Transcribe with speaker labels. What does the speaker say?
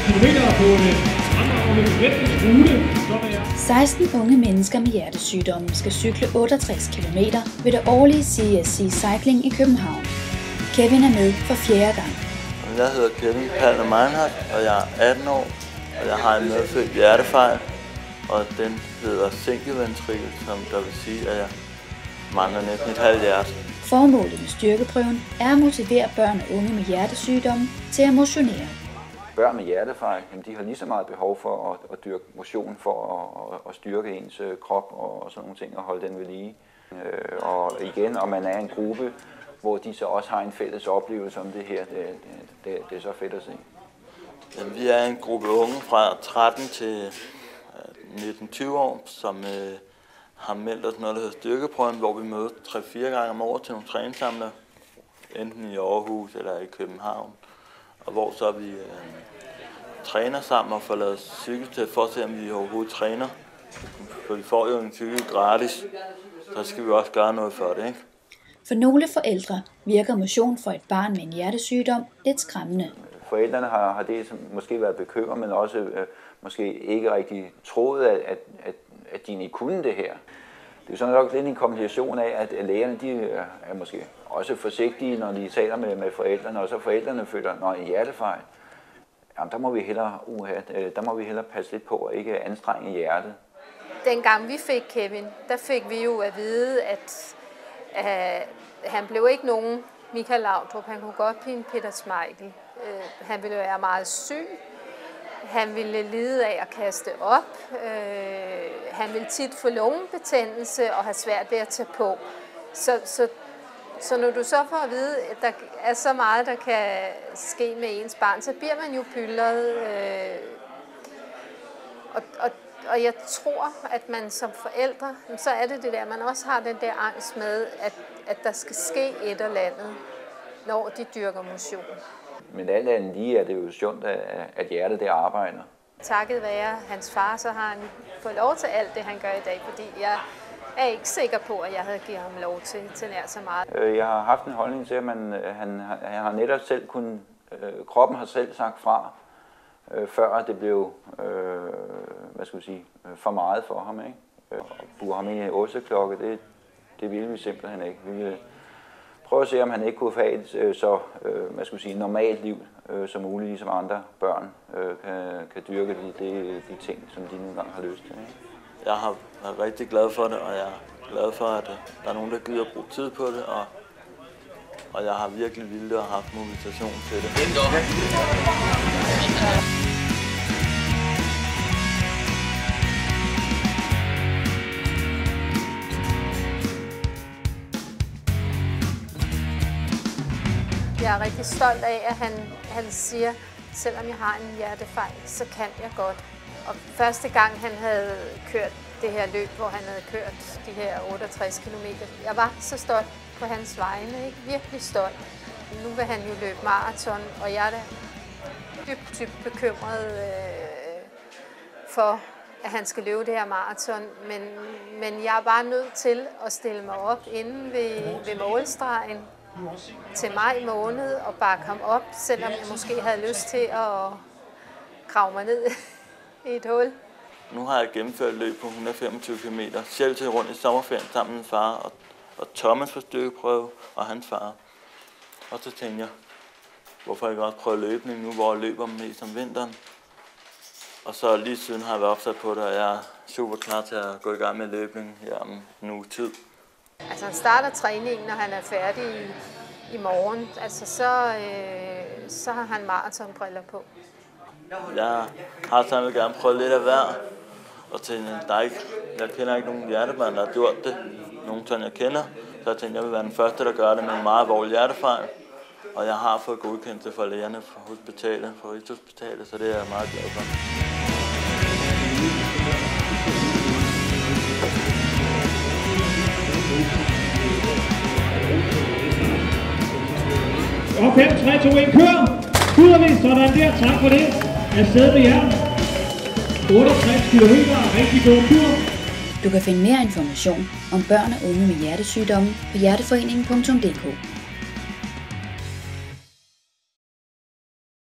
Speaker 1: km på det fremragende letningsrute, som er
Speaker 2: 16 unge mennesker med hjertesygdomme skal cykle 68 km ved det årlige CSC Cycling i København. Kevin er med for 4. gang.
Speaker 3: Jeg hedder Kevin Palmer Meinhardt, og jeg er 18 år, og jeg har en medfødt hjertefejl, og den hedder sænkeventrikel, som der vil sige, at jeg mangler næsten et halvt hjerte.
Speaker 2: Formålet med styrkeprøven er at motivere børn og unge med hjertesygdomme til at motionere.
Speaker 4: Børn med hjertefejl, de har lige så meget behov for at dyrke motion for at styrke ens krop og sådan nogle ting og holde den ved lige. Og igen, om man er en gruppe, hvor de så også har en fælles oplevelse om det her, det er så fedt at se.
Speaker 3: Jamen, vi er en gruppe unge fra 13 til 19-20 år, som har meldt os noget, der hedder styrkeprøven, hvor vi mødes 3-4 gange om året til nogle træningssamler, enten i Aarhus eller i København, og hvor så vi træner sammen og får lavet cykeltest for at se, om vi overhovedet træner. For vi får jo en cykel gratis, så skal vi også gøre noget for det, ikke?
Speaker 2: For nogle forældre virker motion for et barn med en hjertesygdom lidt skræmmende.
Speaker 4: Forældrene har det måske været bekymret, men også måske ikke rigtig troet, at de ikke kunne det her. Det er jo sådan nok lidt en kombination af, at lægerne de er måske også forsigtige, når de taler med forældrene, og så forældrene føler, når en hjertefejl, jamen, der må vi hellere passe lidt på at ikke anstrenge hjertet.
Speaker 5: Dengang vi fik Kevin, der fik vi jo at vide, at han blev ikke nogen Michael Laudrup, han kunne godt blive en Peter Schmeichel. Han ville være meget syg. Han ville lide af at kaste op. Han ville tit få lungebetændelse og have svært ved at tage på. Så når du så får at vide, at der er så meget, der kan ske med ens barn, så bliver man jo pyldret. Og jeg tror, at man som forældre, så er det der, man også har den der angst med, at der skal ske et eller andet, når de dyrker motion.
Speaker 4: Men alt andet lige er det jo sundt, at hjertet der arbejder.
Speaker 5: Takket være hans far, så har han fået lov til alt det, han gør i dag, fordi jeg er ikke sikker på, at jeg havde givet ham lov til nær så meget.
Speaker 4: Jeg har haft en holdning til, at han har netop selv kroppen har selv sagt fra, før det blev for meget for ham. Ikke? At bure ham i en osteklokke, det ville vi simpelthen ikke. Vi ville prøve at se, om han ikke kunne have et så normalt liv som muligt, ligesom andre børn kan dyrke de ting, som de nogle gange har lyst til. Ikke?
Speaker 3: Jeg har været rigtig glad for det, og jeg er glad for, at der er nogen, der gider bruge tid på det, og jeg har virkelig vildt og haft motivation til det.
Speaker 5: Jeg er rigtig stolt af, at han siger, selvom jeg har en hjertefejl, så kan jeg godt. Og første gang han havde kørt det her løb, hvor han havde kørt de her 68 km, jeg var så stolt på hans vegne, ikke? Virkelig stolt. Nu vil han jo løbe maraton, og jeg er da dybt bekymret for, at han skal løbe det her maraton. Men jeg er bare nødt til at stille mig op inde ved målstregen til maj måned og bakke ham op, selvom jeg måske havde lyst til at grave mig ned i et hul.
Speaker 3: Nu har jeg gennemført et løb på 125 km, selv til rundt i sommerferien sammen med min far og Thomas for styrkeprøve og hans far. Og så tænkte jeg, hvorfor ikke også prøve løbning nu, hvor jeg løber mest om vinteren. Og så lige siden har jeg været opsat på det, og jeg er super klar til at gå i gang med løbning her om en uge tid.
Speaker 5: Altså han starter træningen, når han er færdig i morgen. Altså så har han maratonbriller på.
Speaker 3: Jeg har så gerne prøvet lidt af hver, og tænkte, jeg kender ikke nogen hjertebørn, der har gjort det. Nogen sådan jeg kender, så jeg tænkte, jeg vil være den første, der gør det med en meget alvorlig hjertefejl. Og jeg har fået godkendelse fra lægerne fra hospitalet, fra Rigshospitalet, så det er jeg meget glad for.
Speaker 1: Og 5, 3, 2, 1, kør! Skyder vi, sådan der, tak for det. Afsted med jer. 68 km, rigtig god tur.
Speaker 2: Du kan finde mere information om børn og unge med hjertesygdomme på hjerteforeningen.dk.